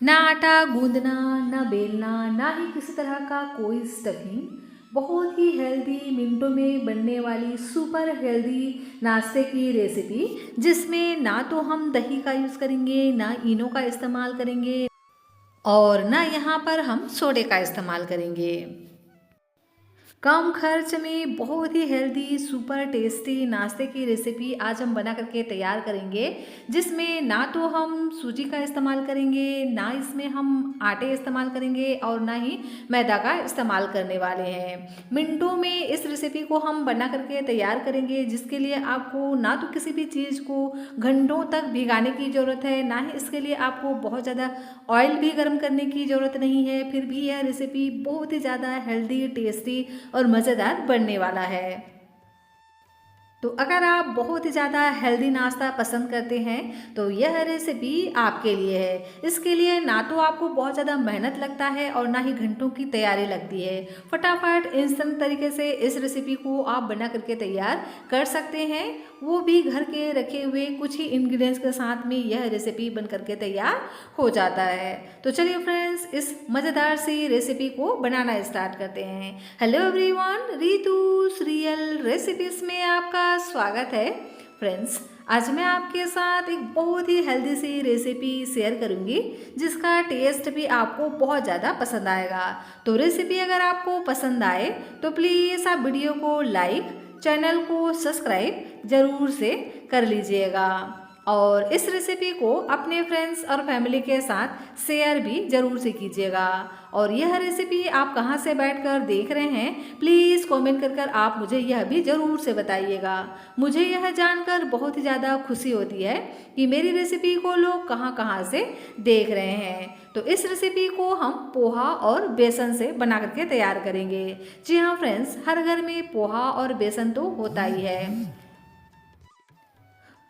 ना आटा गूंदना, ना बेलना, ना ही किसी तरह का कोई स्टफिंग। बहुत ही हेल्दी, मिनटों में बनने वाली सुपर हेल्दी नाश्ते की रेसिपी, जिसमें ना तो हम दही का यूज़ करेंगे, ना इनो का इस्तेमाल करेंगे और ना यहाँ पर हम सोडे का इस्तेमाल करेंगे। कम खर्च में बहुत ही हेल्दी सुपर टेस्टी नाश्ते की रेसिपी आज हम बना करके तैयार करेंगे, जिसमें ना तो हम सूजी का इस्तेमाल करेंगे, ना इसमें हम आटे इस्तेमाल करेंगे और ना ही मैदा का इस्तेमाल करने वाले हैं। मिनटों में इस रेसिपी को हम बना करके तैयार करेंगे, जिसके लिए आपको ना तो किसी भी चीज़ को घंटों तक भिगाने की ज़रूरत है, ना ही इसके लिए आपको बहुत ज़्यादा ऑयल भी गर्म करने की ज़रूरत नहीं है। फिर भी यह रेसिपी बहुत ही ज़्यादा हेल्दी, टेस्टी और मज़ेदार बनने वाला है। तो अगर आप बहुत ही ज़्यादा हेल्दी नाश्ता पसंद करते हैं तो यह रेसिपी आपके लिए है। इसके लिए ना तो आपको बहुत ज़्यादा मेहनत लगता है और ना ही घंटों की तैयारी लगती है। फटाफट इंस्टेंट तरीके से इस रेसिपी को आप बना करके तैयार कर सकते हैं, वो भी घर के रखे हुए कुछ ही इंग्रेडिएंट्स के साथ में यह रेसिपी बन करके तैयार हो जाता है। तो चलिए फ्रेंड्स, इस मज़ेदार सी रेसिपी को बनाना स्टार्ट करते हैं। हेलो एवरीवन, रितुस रियल रेसिपीज़ में आपका स्वागत है। फ्रेंड्स, आज मैं आपके साथ एक बहुत ही हेल्दी सी रेसिपी शेयर करूंगी, जिसका टेस्ट भी आपको बहुत ज़्यादा पसंद आएगा। तो रेसिपी अगर आपको पसंद आए तो प्लीज़ आप वीडियो को लाइक, चैनल को सब्सक्राइब ज़रूर से कर लीजिएगा और इस रेसिपी को अपने फ्रेंड्स और फैमिली के साथ शेयर भी ज़रूर से कीजिएगा। और यह रेसिपी आप कहाँ से बैठकर देख रहे हैं, प्लीज़ कमेंट कर आप मुझे यह भी ज़रूर से बताइएगा। मुझे यह जानकर बहुत ही ज़्यादा खुशी होती है कि मेरी रेसिपी को लोग कहाँ कहाँ से देख रहे हैं। तो इस रेसिपी को हम पोहा और बेसन से बना करके तैयार करेंगे। जी हाँ फ्रेंड्स, हर घर में पोहा और बेसन तो होता ही है।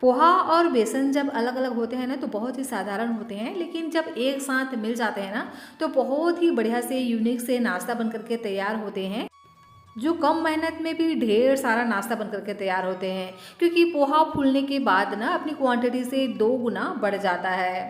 पोहा और बेसन जब अलग अलग होते हैं ना तो बहुत ही साधारण होते हैं, लेकिन जब एक साथ मिल जाते हैं ना तो बहुत ही बढ़िया से यूनिक से नाश्ता बन करके तैयार होते हैं, जो कम मेहनत में भी ढेर सारा नाश्ता बन करके तैयार होते हैं। क्योंकि पोहा फूलने के बाद ना अपनी क्वांटिटी से 2 गुना बढ़ जाता है।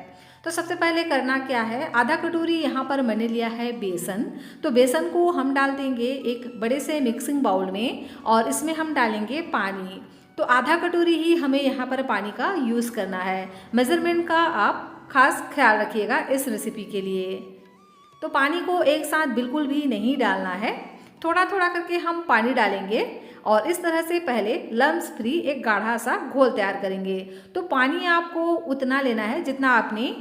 तो सबसे पहले करना क्या है, आधा कटोरी यहाँ पर मैंने लिया है बेसन। तो बेसन को हम डाल देंगे एक बड़े से मिक्सिंग बाउल में और इसमें हम डालेंगे पानी। तो आधा कटोरी ही हमें यहाँ पर पानी का यूज़ करना है। मेज़रमेंट का आप खास ख्याल रखिएगा इस रेसिपी के लिए। तो पानी को एक साथ बिल्कुल भी नहीं डालना है, थोड़ा थोड़ा करके हम पानी डालेंगे और इस तरह से पहले लम्स फ्री एक गाढ़ा सा घोल तैयार करेंगे। तो पानी आपको उतना लेना है जितना आपने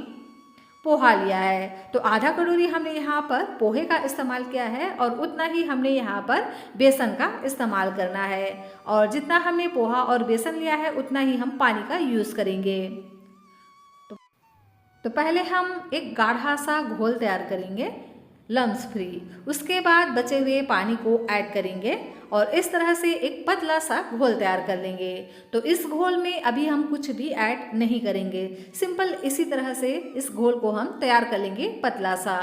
पोहा लिया है। तो आधा कटोरी हमने यहाँ पर पोहे का इस्तेमाल किया है और उतना ही हमने यहाँ पर बेसन का इस्तेमाल करना है। और जितना हमने पोहा और बेसन लिया है उतना ही हम पानी का यूज़ करेंगे। तो पहले हम एक गाढ़ा सा घोल तैयार करेंगे लम्स फ्री। उसके बाद बचे हुए पानी को ऐड करेंगे और इस तरह से एक पतला सा घोल तैयार कर लेंगे। तो इस घोल में अभी हम कुछ भी ऐड नहीं करेंगे, सिंपल इसी तरह से इस घोल को हम तैयार कर लेंगे पतला सा।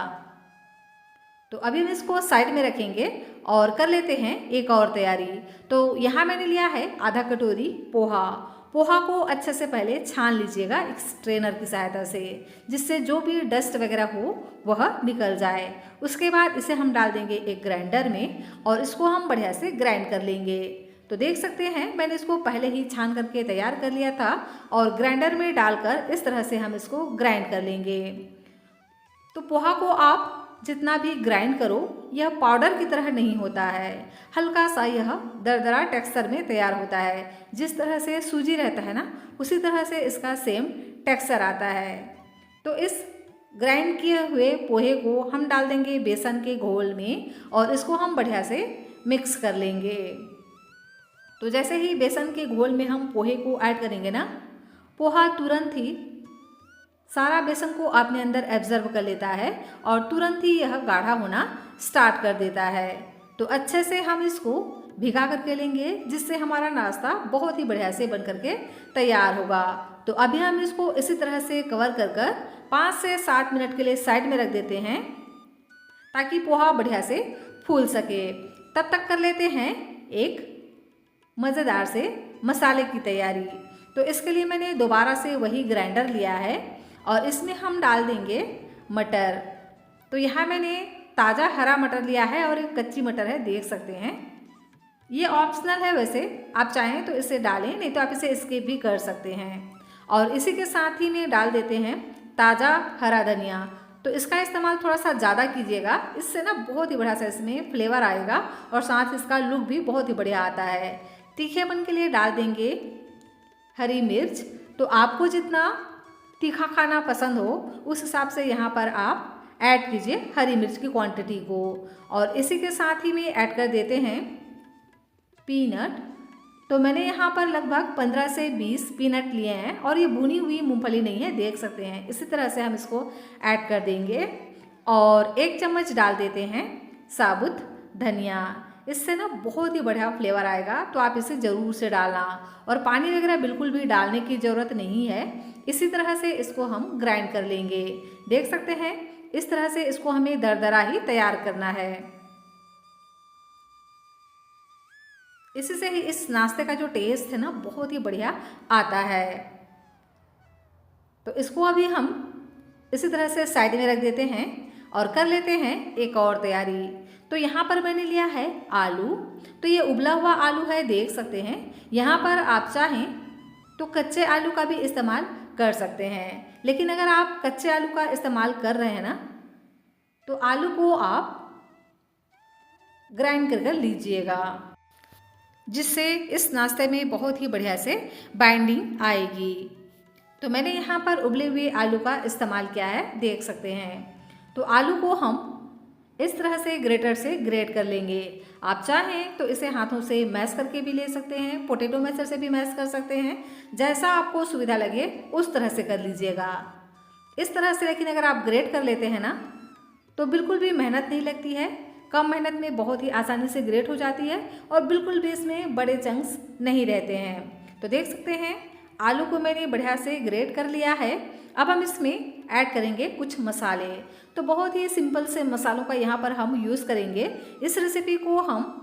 तो अभी हम इसको साइड में रखेंगे और कर लेते हैं एक और तैयारी। तो यहाँ मैंने लिया है आधा कटोरी पोहा। पोहा को अच्छे से पहले छान लीजिएगा एक स्ट्रेनर की सहायता से, जिससे जो भी डस्ट वगैरह हो वह निकल जाए। उसके बाद इसे हम डाल देंगे एक ग्राइंडर में और इसको हम बढ़िया से ग्राइंड कर लेंगे। तो देख सकते हैं मैंने इसको पहले ही छान करके तैयार कर लिया था और ग्राइंडर में डालकर इस तरह से हम इसको ग्राइंड कर लेंगे। तो पोहा को आप जितना भी ग्राइंड करो यह पाउडर की तरह नहीं होता है, हल्का सा यह दरदरा टेक्सचर में तैयार होता है। जिस तरह से सूजी रहता है ना, उसी तरह से इसका सेम टेक्सचर आता है। तो इस ग्राइंड किए हुए पोहे को हम डाल देंगे बेसन के घोल में और इसको हम बढ़िया से मिक्स कर लेंगे। तो जैसे ही बेसन के घोल में हम पोहे को ऐड करेंगे ना, पोहा तुरंत ही सारा बेसन को अपने अंदर एब्जर्व कर लेता है और तुरंत ही यह गाढ़ा होना स्टार्ट कर देता है। तो अच्छे से हम इसको भिगा करके लेंगे, जिससे हमारा नाश्ता बहुत ही बढ़िया से बन करके तैयार होगा। तो अभी हम इसको इसी तरह से कवर कर कर 5 से 7 मिनट के लिए साइड में रख देते हैं, ताकि पोहा बढ़िया से फूल सके। तब तक कर लेते हैं एक मज़ेदार से मसाले की तैयारी। तो इसके लिए मैंने दोबारा से वही ग्राइंडर लिया है और इसमें हम डाल देंगे मटर। तो यहाँ मैंने ताज़ा हरा मटर लिया है और एक कच्ची मटर है, देख सकते हैं। ये ऑप्शनल है, वैसे आप चाहें तो इसे डालें, नहीं तो आप इसे स्किप भी कर सकते हैं। और इसी के साथ ही में डाल देते हैं ताज़ा हरा धनिया। तो इसका इस्तेमाल थोड़ा सा ज़्यादा कीजिएगा, इससे ना बहुत ही बढ़िया सा इसमें फ्लेवर आएगा और साथ इसका लुक भी बहुत ही बढ़िया आता है। तीखेपन के लिए डाल देंगे हरी मिर्च। तो आपको जितना तीखा खाना पसंद हो उस हिसाब से यहाँ पर आप ऐड कीजिए हरी मिर्च की क्वांटिटी को। और इसी के साथ ही में ऐड कर देते हैं पीनट। तो मैंने यहाँ पर लगभग 15 से 20 पीनट लिए हैं और ये भुनी हुई मूंगफली नहीं है, देख सकते हैं। इसी तरह से हम इसको ऐड कर देंगे और 1 चम्मच डाल देते हैं साबुत धनिया। इससे ना बहुत ही बढ़िया फ्लेवर आएगा, तो आप इसे ज़रूर से डालना। और पानी वगैरह बिल्कुल भी डालने की ज़रूरत नहीं है। इसी तरह से इसको हम ग्राइंड कर लेंगे, देख सकते हैं। इस तरह से इसको हमें दरदरा ही तैयार करना है। इसी से ही इस नाश्ते का जो टेस्ट है ना बहुत ही बढ़िया आता है। तो इसको अभी हम इसी तरह से साइड में रख देते हैं और कर लेते हैं एक और तैयारी। तो यहाँ पर मैंने लिया है आलू। तो ये उबला हुआ आलू है, देख सकते हैं। यहाँ पर आप चाहें तो कच्चे आलू का भी इस्तेमाल कर सकते हैं, लेकिन अगर आप कच्चे आलू का इस्तेमाल कर रहे हैं ना तो आलू को आप ग्राइंड कर लीजिएगा, जिससे इस नाश्ते में बहुत ही बढ़िया से बाइंडिंग आएगी। तो मैंने यहाँ पर उबले हुए आलू का इस्तेमाल किया है, देख सकते हैं। तो आलू को हम इस तरह से ग्रेटर से ग्रेट कर लेंगे। आप चाहें तो इसे हाथों से मैश करके भी ले सकते हैं, पोटैटो मैशर से भी मैश कर सकते हैं, जैसा आपको सुविधा लगे उस तरह से कर लीजिएगा। इस तरह से लेकिन अगर आप ग्रेट कर लेते हैं ना तो बिल्कुल भी मेहनत नहीं लगती है, कम मेहनत में बहुत ही आसानी से ग्रेट हो जाती है और बिल्कुल भी इसमें बड़े चंक्स नहीं रहते हैं। तो देख सकते हैं आलू को मैंने बढ़िया से ग्रेट कर लिया है। अब हम इसमें ऐड करेंगे कुछ मसाले। तो बहुत ही सिंपल से मसालों का यहाँ पर हम यूज़ करेंगे। इस रेसिपी को हम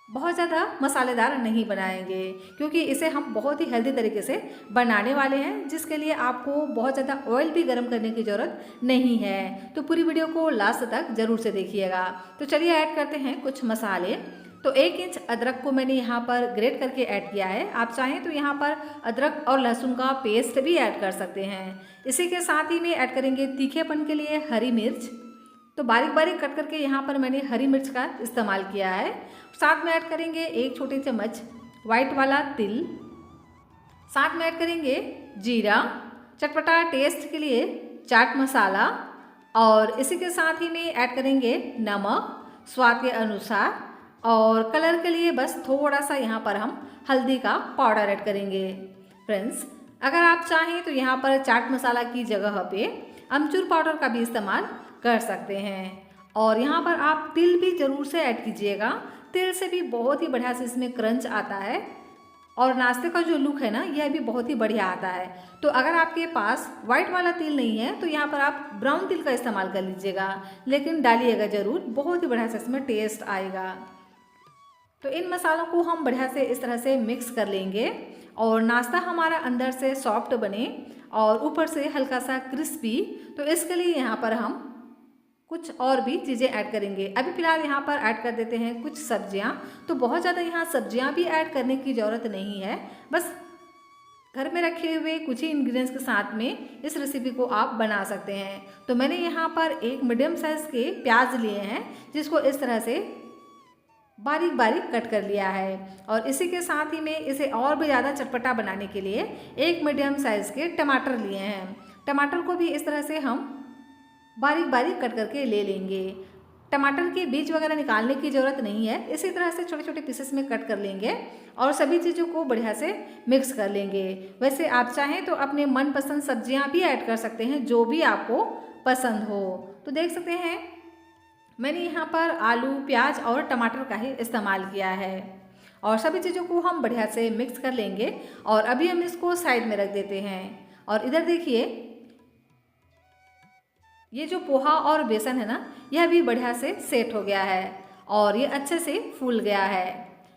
बहुत ज़्यादा मसालेदार नहीं बनाएंगे, क्योंकि इसे हम बहुत ही हेल्दी तरीके से बनाने वाले हैं, जिसके लिए आपको बहुत ज़्यादा ऑयल भी गर्म करने की ज़रूरत नहीं है। तो पूरी वीडियो को लास्ट तक ज़रूर से देखिएगा। तो चलिए ऐड करते हैं कुछ मसाले। तो 1 इंच अदरक को मैंने यहाँ पर ग्रेट करके ऐड किया है। आप चाहें तो यहाँ पर अदरक और लहसुन का पेस्ट भी ऐड कर सकते हैं। इसी के साथ ही में ऐड करेंगे तीखेपन के लिए हरी मिर्च। तो बारीक बारीक कट करके यहाँ पर मैंने हरी मिर्च का इस्तेमाल किया है। साथ में ऐड करेंगे 1 छोटी चम्मच वाइट वाला तिल। साथ में ऐड करेंगे जीरा, चटपटा टेस्ट के लिए चाट मसाला, और इसी के साथ ही में ऐड करेंगे नमक स्वाद के अनुसार, और कलर के लिए बस थोड़ा सा यहाँ पर हम हल्दी का पाउडर ऐड करेंगे। फ्रेंड्स, अगर आप चाहें तो यहाँ पर चाट मसाला की जगह पे अमचूर पाउडर का भी इस्तेमाल कर सकते हैं। और यहाँ पर आप तिल भी ज़रूर से ऐड कीजिएगा, तिल से भी बहुत ही बढ़िया से इसमें क्रंच आता है और नाश्ते का जो लुक है ना यह भी बहुत ही बढ़िया आता है। तो अगर आपके पास वाइट वाला तिल नहीं है तो यहाँ पर आप ब्राउन तिल का इस्तेमाल कर लीजिएगा, लेकिन डालिएगा ज़रूर, बहुत ही बढ़िया से इसमें टेस्ट आएगा। तो इन मसालों को हम बढ़िया से इस तरह से मिक्स कर लेंगे और नाश्ता हमारा अंदर से सॉफ्ट बने और ऊपर से हल्का सा क्रिस्पी। तो इसके लिए यहाँ पर हम कुछ और भी चीज़ें ऐड करेंगे। अभी फ़िलहाल यहाँ पर ऐड कर देते हैं कुछ सब्जियाँ। तो बहुत ज़्यादा यहाँ सब्जियाँ भी ऐड करने की ज़रूरत नहीं है, बस घर में रखे हुए कुछ ही इंग्रेडिएंट्स के साथ में इस रेसिपी को आप बना सकते हैं। तो मैंने यहाँ पर एक मीडियम साइज़ के प्याज लिए हैं, जिसको इस तरह से बारीक बारीक कट कर लिया है। और इसी के साथ ही में इसे और भी ज़्यादा चटपटा बनाने के लिए एक मीडियम साइज़ के टमाटर लिए हैं। टमाटर को भी इस तरह से हम बारीक बारीक कट करके ले लेंगे। टमाटर के बीज वगैरह निकालने की ज़रूरत नहीं है, इसी तरह से छोटे छोटे पीसेस में कट कर लेंगे और सभी चीज़ों को बढ़िया से मिक्स कर लेंगे। वैसे आप चाहें तो अपने मनपसंद सब्जियां भी ऐड कर सकते हैं, जो भी आपको पसंद हो। तो देख सकते हैं मैंने यहाँ पर आलू, प्याज और टमाटर का ही इस्तेमाल किया है और सभी चीज़ों को हम बढ़िया से मिक्स कर लेंगे। और अभी हम इसको साइड में रख देते हैं। और इधर देखिए ये जो पोहा और बेसन है ना यह भी बढ़िया से सेट हो गया है और ये अच्छे से फूल गया है।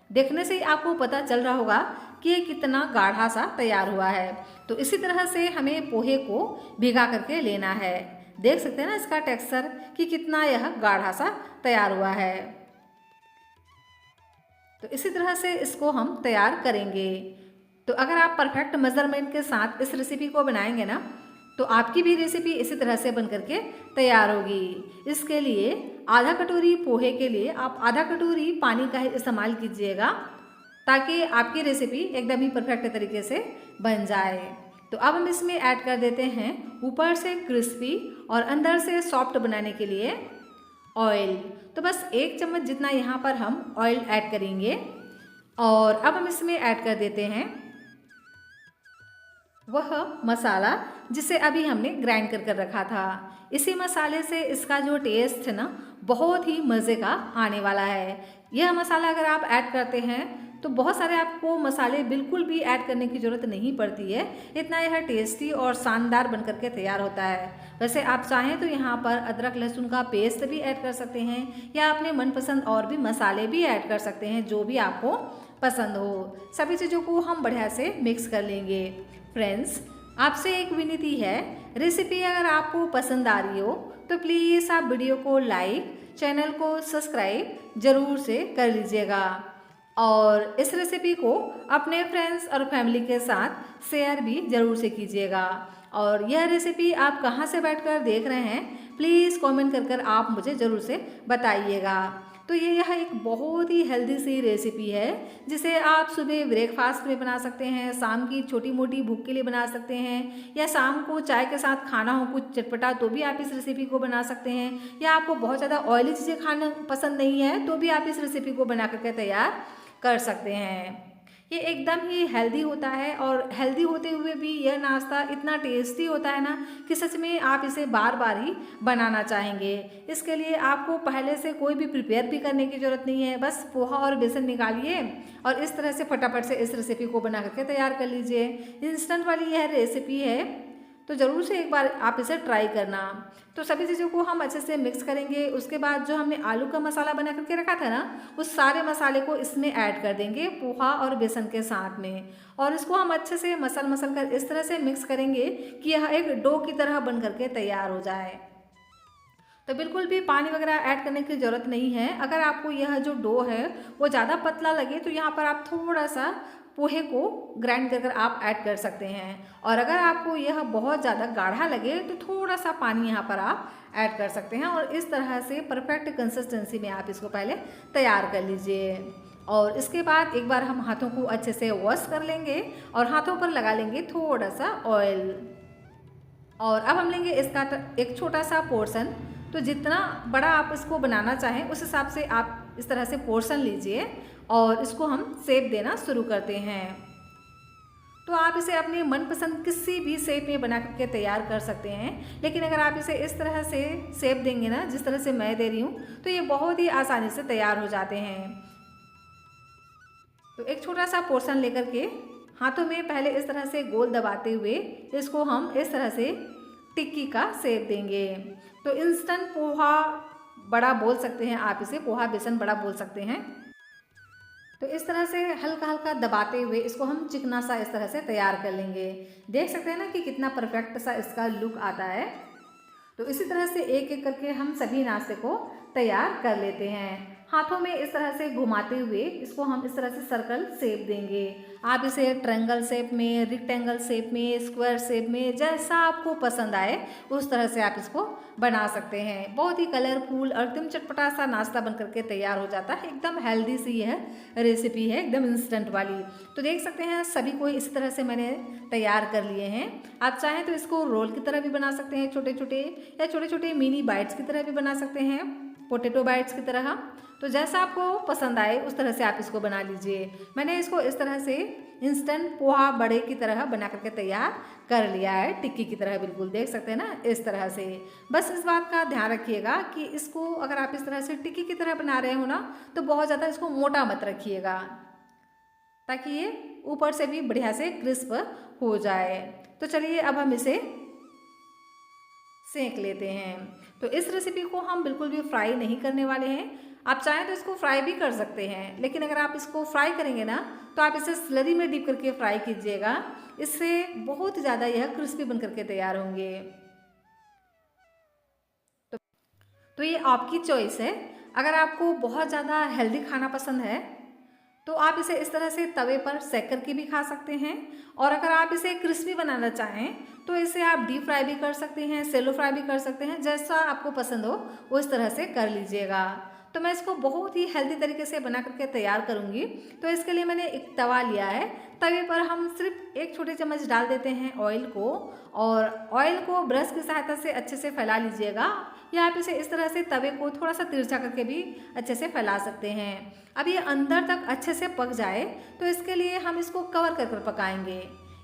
देखने से ही आपको पता चल रहा होगा कि ये कितना गाढ़ा सा तैयार हुआ है। तो इसी तरह से हमें पोहे को भिगा करके लेना है। देख सकते हैं ना इसका टेक्सचर कि कितना यह गाढ़ा सा तैयार हुआ है। तो इसी तरह से इसको हम तैयार करेंगे। तो अगर आप परफेक्ट मेजरमेंट के साथ इस रेसिपी को बनाएंगे ना, तो आपकी भी रेसिपी इसी तरह से बन करके तैयार होगी। इसके लिए आधा कटोरी पोहे के लिए आप आधा कटोरी पानी का ही इस्तेमाल कीजिएगा, ताकि आपकी रेसिपी एकदम ही परफेक्ट तरीके से बन जाए। तो अब हम इसमें ऐड कर देते हैं ऊपर से क्रिस्पी और अंदर से सॉफ्ट बनाने के लिए ऑयल। तो बस 1 चम्मच जितना यहाँ पर हम ऑयल ऐड करेंगे। और अब हम इसमें ऐड कर देते हैं वह मसाला जिसे अभी हमने ग्राइंड कर रखा था। इसी मसाले से इसका जो टेस्ट है ना, बहुत ही मज़े का आने वाला है। यह मसाला अगर आप ऐड करते हैं तो बहुत सारे आपको मसाले बिल्कुल भी ऐड करने की ज़रूरत नहीं पड़ती है, इतना यह टेस्टी और शानदार बन करके तैयार होता है। वैसे आप चाहें तो यहाँ पर अदरक लहसुन का पेस्ट भी ऐड कर सकते हैं, या अपने मनपसंद और भी मसाले भी ऐड कर सकते हैं, जो भी आपको पसंद हो। सभी चीज़ों को हम बढ़िया से मिक्स कर लेंगे। फ्रेंड्स, आपसे एक विनती है, रेसिपी अगर आपको पसंद आ रही हो तो प्लीज़ आप वीडियो को लाइक, चैनल को सब्सक्राइब ज़रूर से कर लीजिएगा और इस रेसिपी को अपने फ्रेंड्स और फैमिली के साथ शेयर भी ज़रूर से कीजिएगा। और यह रेसिपी आप कहाँ से बैठकर देख रहे हैं, प्लीज़ कमेंट कर आप मुझे ज़रूर से बताइएगा। तो यह एक बहुत ही हेल्दी सी रेसिपी है, जिसे आप सुबह ब्रेकफास्ट में बना सकते हैं, शाम की छोटी मोटी भूख के लिए बना सकते हैं, या शाम को चाय के साथ खाना हो कुछ चटपटा तो भी आप इस रेसिपी को बना सकते हैं, या आपको बहुत ज़्यादा ऑयली चीज़ें खाना पसंद नहीं है तो भी आप इस रेसिपी को बना करके तैयार कर सकते हैं। ये एकदम ही हेल्दी होता है और हेल्दी होते हुए भी यह नाश्ता इतना टेस्टी होता है ना कि सच में आप इसे बार बार ही बनाना चाहेंगे। इसके लिए आपको पहले से कोई भी प्रिपेयर भी करने की ज़रूरत नहीं है, बस पोहा और बेसन निकालिए और इस तरह से फटाफट से इस रेसिपी को बना करके तैयार कर लीजिए। इंस्टेंट वाली यह रेसिपी है, तो ज़रूर से एक बार आप इसे ट्राई करना। तो सभी चीज़ों को हम अच्छे से मिक्स करेंगे। उसके बाद जो हमने आलू का मसाला बना करके रखा था ना, उस सारे मसाले को इसमें ऐड कर देंगे पोहा और बेसन के साथ में, और इसको हम अच्छे से मसल कर इस तरह से मिक्स करेंगे कि यह एक डो की तरह बन करके तैयार हो जाए। तो बिल्कुल भी पानी वगैरह ऐड करने की ज़रूरत नहीं है। अगर आपको यह जो डो है वो ज़्यादा पतला लगे तो यहाँ पर आप थोड़ा सा पोहे को ग्राइंड कर आप ऐड कर सकते हैं, और अगर आपको यह बहुत ज़्यादा गाढ़ा लगे तो थोड़ा सा पानी यहाँ पर आप ऐड कर सकते हैं। और इस तरह से परफेक्ट कंसिस्टेंसी में आप इसको पहले तैयार कर लीजिए। और इसके बाद एक बार हम हाथों को अच्छे से वॉश कर लेंगे और हाथों पर लगा लेंगे थोड़ा सा ऑयल। और अब हम लेंगे इसका एक छोटा सा पोर्शन। तो जितना बड़ा आप इसको बनाना चाहें उस हिसाब से आप इस तरह से पोर्शन लीजिए और इसको हम शेप देना शुरू करते हैं। तो आप इसे अपने मनपसंद किसी भी शेप में बना करके तैयार कर सकते हैं, लेकिन अगर आप इसे इस तरह से शेप देंगे ना, जिस तरह से मैं दे रही हूँ, तो ये बहुत ही आसानी से तैयार हो जाते हैं। तो एक छोटा सा पोर्शन लेकर के हाथों में पहले इस तरह से गोल दबाते हुए इसको हम इस तरह से टिक्की का शेप देंगे। तो इंस्टेंट पोहा बड़ा बोल सकते हैं आप इसे, पोहा बेसन बड़ा बोल सकते हैं। तो इस तरह से हल्का हल्का दबाते हुए इसको हम चिकना सा इस तरह से तैयार कर लेंगे। देख सकते हैं ना कि कितना परफेक्ट सा इसका लुक आता है। तो इसी तरह से एक एक करके हम सभी नाश्ते को तैयार कर लेते हैं। हाथों में इस तरह से घुमाते हुए इसको हम इस तरह से सर्कल शेप देंगे। आप इसे ट्रायंगल शेप में, रेक्टेंगल शेप में, स्क्वायर शेप में, जैसा आपको पसंद आए उस तरह से आप इसको बना सकते हैं। बहुत ही कलरफुल और एकदम चटपटा सा नाश्ता बन करके तैयार हो जाता है। एकदम हेल्दी सी यह रेसिपी है, एकदम इंस्टेंट वाली। तो देख सकते हैं सभी को इस तरह से मैंने तैयार कर लिए हैं। आप चाहें तो इसको रोल की तरह भी बना सकते हैं छोटे छोटे, या छोटे छोटे मिनी बाइट्स की तरह भी बना सकते हैं, पोटैटो बाइट्स की तरह। तो जैसा आपको पसंद आए उस तरह से आप इसको बना लीजिए। मैंने इसको इस तरह से इंस्टेंट पोहा बड़े की तरह बना करके तैयार कर लिया है, टिक्की की तरह बिल्कुल। देख सकते हैं ना इस तरह से। बस इस बात का ध्यान रखिएगा कि इसको अगर आप इस तरह से टिक्की की तरह बना रहे हो ना, तो बहुत ज़्यादा इसको मोटा मत रखिएगा, ताकि ये ऊपर से भी बढ़िया से क्रिस्प हो जाए। तो चलिए अब हम इसे सेंक लेते हैं। तो इस रेसिपी को हम बिल्कुल भी फ्राई नहीं करने वाले हैं। आप चाहें तो इसको फ्राई भी कर सकते हैं, लेकिन अगर आप इसको फ्राई करेंगे ना, तो आप इसे स्लरी में डिप करके फ्राई कीजिएगा। इससे बहुत ज़्यादा यह क्रिस्पी बन करके तैयार होंगे। तो ये आपकी चॉइस है। अगर आपको बहुत ज़्यादा हेल्दी खाना पसंद है तो आप इसे इस तरह से तवे पर सेक करके भी खा सकते हैं, और अगर आप इसे क्रिस्पी बनाना चाहें तो इसे आप डीप फ्राई भी कर सकते हैं, सेलो फ्राई भी कर सकते हैं, जैसा आपको पसंद हो वो इस तरह से कर लीजिएगा। तो मैं इसको बहुत ही हेल्दी तरीके से बना करके तैयार करूँगी। तो इसके लिए मैंने एक तवा लिया है, तवे पर हम सिर्फ 1 छोटे चम्मच डाल देते हैं ऑयल को, और ऑयल को ब्रश की सहायता से अच्छे से फैला लीजिएगा, या आप इसे इस तरह से तवे को थोड़ा सा तिरछा करके भी अच्छे से फैला सकते हैं। अब ये अंदर तक अच्छे से पक जाए तो इसके लिए हम इसको कवर कर कर पकाएंगे।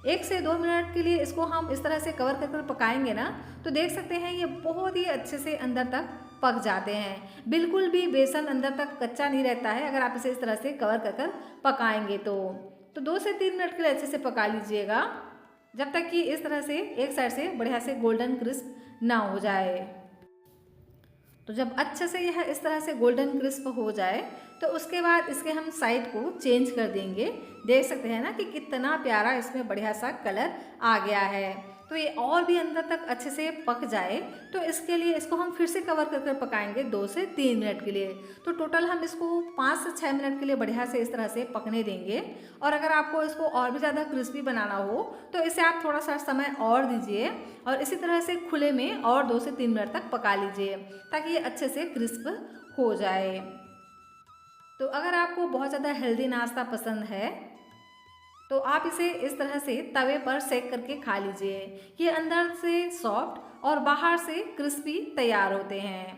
1 से 2 मिनट के लिए इसको हम इस तरह से कवर कर कर पकाएंगे ना, तो देख सकते हैं ये बहुत ही अच्छे से अंदर तक पक जाते हैं। बिल्कुल भी बेसन अंदर तक कच्चा नहीं रहता है अगर आप इसे इस तरह से कवर कर कर पकाएंगे तो 2 से 3 मिनट के लिए अच्छे से पका लीजिएगा, जब तक कि इस तरह से एक साइड से बढ़िया से गोल्डन क्रिस्प ना हो जाए। तो जब अच्छे से यह इस तरह से गोल्डन क्रिस्प हो जाए तो उसके बाद इसके हम साइड को चेंज कर देंगे। देख सकते हैं ना कि कितना प्यारा इसमें बढ़िया सा कलर आ गया है। तो ये और भी अंदर तक अच्छे से पक जाए तो इसके लिए इसको हम फिर से कवर कर कर पकाएंगे 2 से 3 मिनट के लिए। तो टोटल हम इसको 5 से 6 मिनट के लिए बढ़िया से इस तरह से पकने देंगे। और अगर आपको इसको और भी ज़्यादा क्रिस्पी बनाना हो तो इसे आप थोड़ा सा समय और दीजिए, और इसी तरह से खुले में और 2 से 3 मिनट तक पका लीजिए ताकि ये अच्छे से क्रिस्प हो जाए। तो अगर आपको बहुत ज़्यादा हेल्दी नाश्ता पसंद है तो आप इसे इस तरह से तवे पर सेक करके खा लीजिए। ये अंदर से सॉफ्ट और बाहर से क्रिस्पी तैयार होते हैं,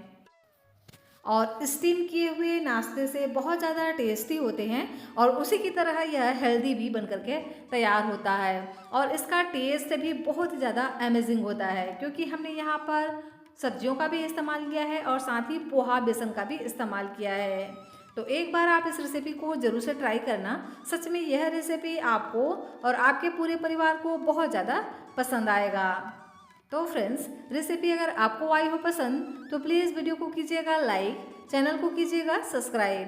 और स्टीम किए हुए नाश्ते से बहुत ज़्यादा टेस्टी होते हैं, और उसी की तरह यह हेल्दी भी बन करके तैयार होता है। और इसका टेस्ट भी बहुत ही ज़्यादा अमेजिंग होता है, क्योंकि हमने यहाँ पर सब्जियों का भी इस्तेमाल किया है और साथ ही पोहा बेसन का भी इस्तेमाल किया है। तो एक बार आप इस रेसिपी को ज़रूर से ट्राई करना। सच में यह रेसिपी आपको और आपके पूरे परिवार को बहुत ज़्यादा पसंद आएगा। तो फ्रेंड्स, रेसिपी अगर आपको आई हो पसंद तो प्लीज़ वीडियो को कीजिएगा लाइक, चैनल को कीजिएगा सब्सक्राइब।